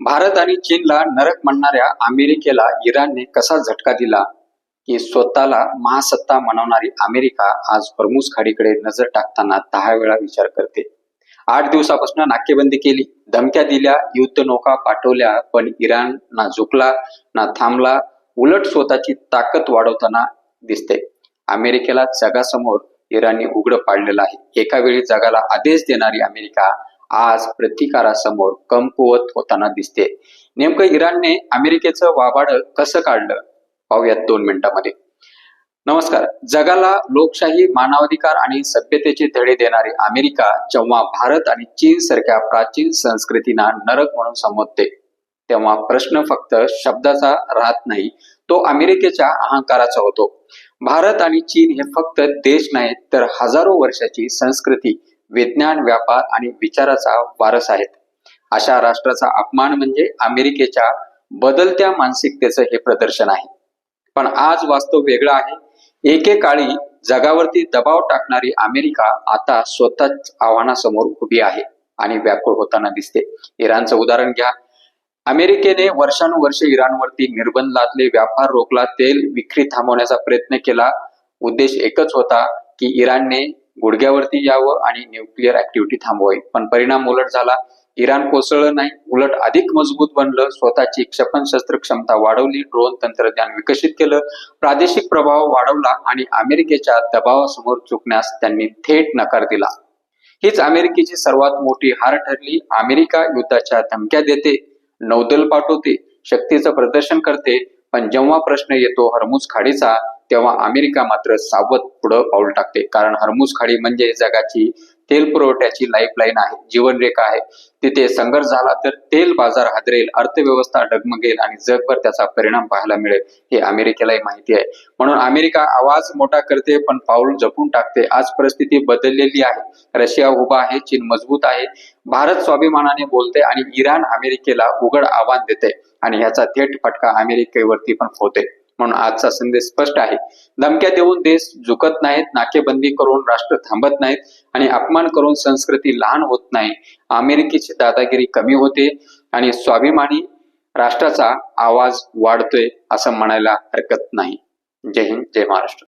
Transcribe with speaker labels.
Speaker 1: भारत आणि चीनला नरक म्हणणाऱ्या अमेरिकेला इराणने कसा झटका दिला की स्वतःला महासत्ता म्हणवणारी अमेरिका आज हॉर्मुझ खाडीकडे नजर टाकताना 10 वेळा विचार करते. 8 दिवसापासून नाकेबंदी केली, धमक्या दिल्या, युद्ध नौका पाठवल्या, पण इराण ना झुकला ना थांबला. उलट स्वतःची ताकद वाढवताना दिसते. अमेरिकेला जगासमोर इराणने उघड पाडलेलं आहे. एका वेळी जगाला आदेश देणारी अमेरिका आज प्रतिकारासमोर कमकुवत होताना दिसते. नेमकं इराणने अमेरिकेचं वाभाड कसं काढलं पाहूयात 2 मिनिटांमध्ये. नमस्कार. जगाला लोकशाही, मानवाधिकार आणि सभ्यतेचे धडे देणारी अमेरिका जेव्हा भारत आणि चीन सारख्या प्राचीन संस्कृतींना नरक म्हणून संबोधते, तेव्हा प्रश्न फक्त शब्दाचा राहत नाही, तो अमेरिकेच्या अहंकाराचा होतो. भारत आणि चीन हे फक्त देश नाहीत, तर हजारो वर्षाची संस्कृती, विज्ञान, व्यापार आणि विचाराचा वारस आहेत. अशा राष्ट्राचा अपमान म्हणजे अमेरिकेच्या बदलत्या मानसिकतेचं हे प्रदर्शन आहे. पण आज वास्तव वेगळं आहे. एकेकाळी जगावरती दबाव टाकणारी अमेरिका आता स्वतःच आव्हानासमोर उभी आहे आणि व्याकुळ होताना दिसते. इराणचं उदाहरण घ्या. अमेरिकेने वर्षानुवर्षे इराणवरती निर्बंध लादले, व्यापार रोखला, तेल विक्री थांबवण्याचा प्रयत्न केला. उद्देश एकच होता की इराणने गुडघ्यावरती यावं आणि न्यूक्लिअर ऍक्टिव्हिटी थांबवावी. पण परिणाम उलट झाला. इराण कोसळलं नाही, उलट अधिक मजबूत बनलं. स्वतःची क्षेपणास्त्र क्षमता वाढवली, ड्रोन तंत्रज्ञान विकसित केलं, प्रादेशिक प्रभाव वाढवला आणि अमेरिकेच्या दबावासमोर झुकण्यास त्यांनी थेट नकार दिला. हीच अमेरिकेची सर्वात मोठी हार ठरली. अमेरिका युद्धाच्या धमक्या देते, नौदल पाठवते, शक्तीचं प्रदर्शन करते, पण जेव्हा प्रश्न येतो हॉर्मुझ खाडीचा, तेव्हा अमेरिका मात्र सावध पुढं पाऊल टाकते. कारण हॉर्मुझ खाडी म्हणजे जगाची तेल पुरवठ्याची लाईफलाईन आहे, जीवनरेखा आहे. तिथे संघर्ष झाला तर तेल बाजार हादरेल, अर्थव्यवस्था डगमगेल आणि जगभर त्याचा परिणाम पाहायला मिळेल, हे अमेरिकेलाही माहिती आहे. म्हणून अमेरिका आवाज मोठा करते, पण पाऊल जपून टाकते. आज परिस्थिती बदललेली आहे. रशिया उभा आहे, चीन मजबूत आहे, भारत स्वाभिमानाने बोलते आणि इराण अमेरिकेला उघड आव्हान देते आणि याचा थेट फटका अमेरिकेवरती पण होते. म्हणून आजचा संदेश स्पष्ट आहे. धमक्या देऊन देश झुकत नाहीत, नाकेबंदी करून राष्ट्र थांबत नाहीत आणि अपमान करून संस्कृती लहान होत नाही. अमेरिकेची दादागिरी कमी होते आणि स्वाभिमानी राष्ट्राचा आवाज वाढतोय असं म्हणायला हरकत नाही. जय हिंद, जय महाराष्ट्र.